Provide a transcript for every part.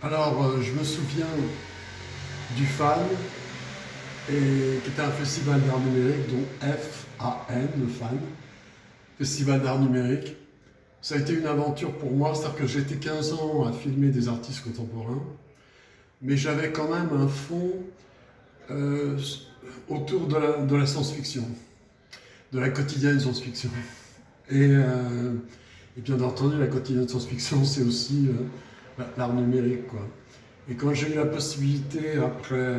Alors, je me souviens du FAN, qui était un festival d'art numérique, dont FAN, le FAN, Festival d'art numérique. Ça a été une aventure pour moi, c'est-à-dire que j'étais 15 ans à filmer des artistes contemporains, mais j'avais quand même un fond euh, autour de la science-fiction, de la quotidienne science-fiction. Et bien entendu, la quotidienne science-fiction, c'est aussi l'art numérique, quoi. Et quand j'ai eu la possibilité, après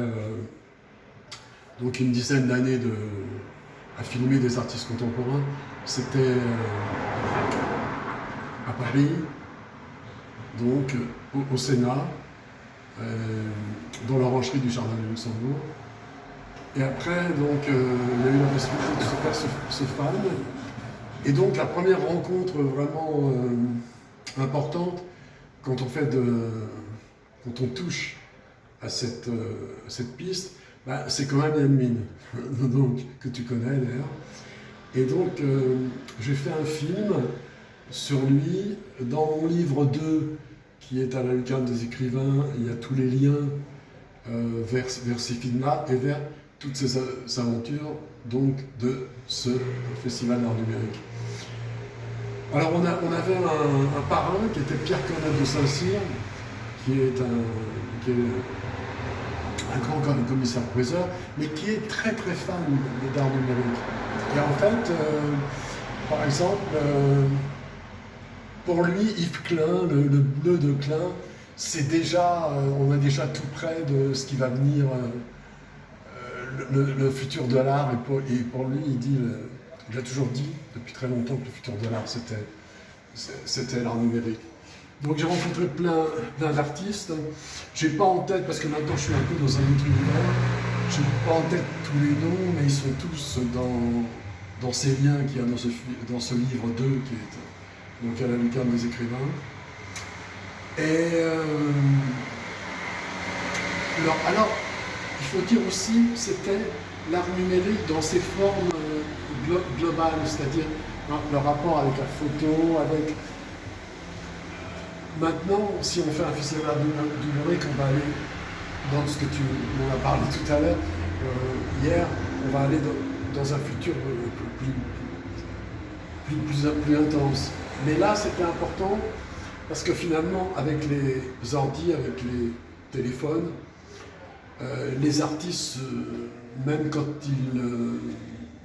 donc une dizaine d'années à filmer des artistes contemporains, c'était à Paris, donc au Sénat, dans l'orangerie du Jardin de Luxembourg. Et après, donc, il y a eu la possibilité de se faire ce fan. Et donc, la première rencontre vraiment importante, quand on fait quand on touche à cette piste, bah, c'est quand même Yann Min, donc, que tu connais d'ailleurs. Et donc, j'ai fait un film sur lui. Dans mon livre 2, qui est à la lucarne des écrivains, il y a tous les liens vers ces films-là et vers toutes ces aventures donc, de ce festival d'art numérique. Alors, on avait un parrain qui était Pierre Cornette de Saint-Cyr, qui est un grand commissaire-priseur, mais qui est très très fan d'art numérique. Et en fait, par exemple, pour lui, Yves Klein, le bleu de Klein, c'est déjà, on est déjà tout près de ce qui va venir, le futur de l'art. Et pour lui, il a toujours dit, depuis très longtemps, que le futur de l'art, c'était l'art numérique. Donc j'ai rencontré plein d'artistes. J'ai pas en tête, parce que maintenant je suis un peu dans un autre univers, j'ai pas en tête tous les noms, mais ils sont tous dans ces liens qu'il y a dans ce livre 2 qui est donc à la lucarne des écrivains. Et alors, il faut dire aussi, c'était l'art numérique dans ses formes globales, c'est-à-dire le rapport avec la photo, avec... Maintenant, si on fait un festival numérique, on va aller dans ce que tu m'en as parlé tout à l'heure, hier, on va aller dans un futur plus intense. Mais là, c'était important parce que finalement, avec les ordi, avec les téléphones, les artistes, même quand ils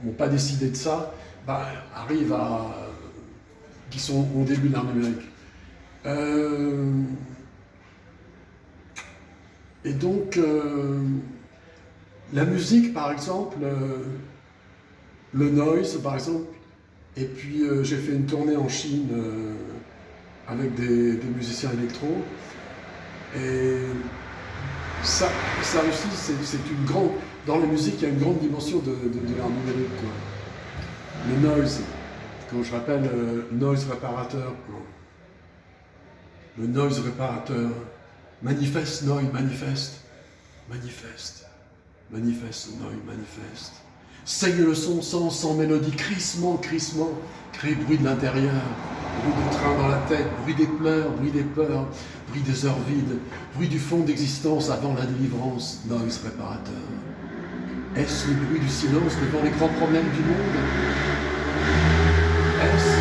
n'ont pas décidé de ça, bah, arrivent qui sont au début de l'art numérique. Et donc, la musique, par exemple, le noise, par exemple, et puis j'ai fait une tournée en Chine avec des musiciens électro, et ça aussi, c'est une grande... Dans la musique, il y a une grande dimension de l'art numérique, quoi. Le noise, quand je rappelle noise réparateur, quoi. Le noise réparateur, manifeste, noise, manifeste, manifeste, manifeste, noise, manifeste. Saigne le son sans mélodie, crissement, crée bruit de l'intérieur, bruit du train dans la tête, bruit des pleurs, bruit des peurs, bruit des heures vides, bruit du fond d'existence avant la délivrance, noise réparateur. Est-ce le bruit du silence devant les grands problèmes du monde? Est-ce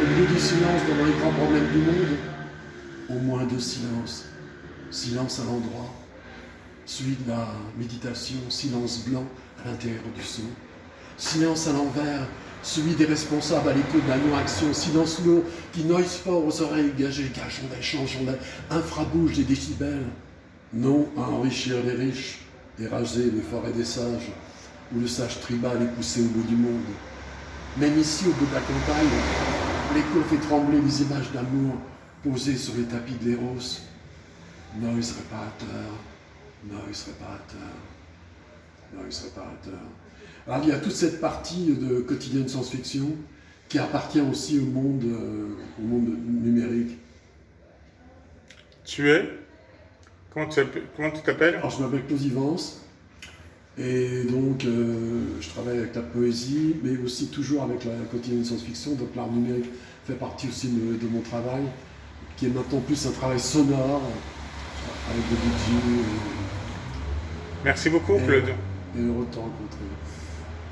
le bruit du silence devant les grands problèmes du monde? Au moins deux silences. Silence à l'endroit, celui de la méditation, silence blanc à l'intérieur du son. Silence à l'envers, celui des responsables à l'écoute de la non-action. Silence lourd qui noise fort aux oreilles gagées, cachant des changements infrabouches des décibels. Non à enrichir les riches, et raser les forêts des sages, où le sage tribal est poussé au bout du monde. Même ici, au bout de la campagne, l'écho fait trembler les images d'amour posées sur les tapis de l'éros. Noise réparateur, noise réparateur, noise réparateur. Alors il y a toute cette partie de quotidienne science-fiction qui appartient aussi au monde numérique. Tu es? Comment tu t'appelles? Alors je m'appelle Claude Ivance Et donc, je travaille avec la poésie, mais aussi toujours avec la quotidienne science-fiction. Donc, l'art numérique fait partie aussi de mon travail, qui est maintenant plus un travail sonore, avec des budgets Merci beaucoup, Claude. et heureux de te rencontrer.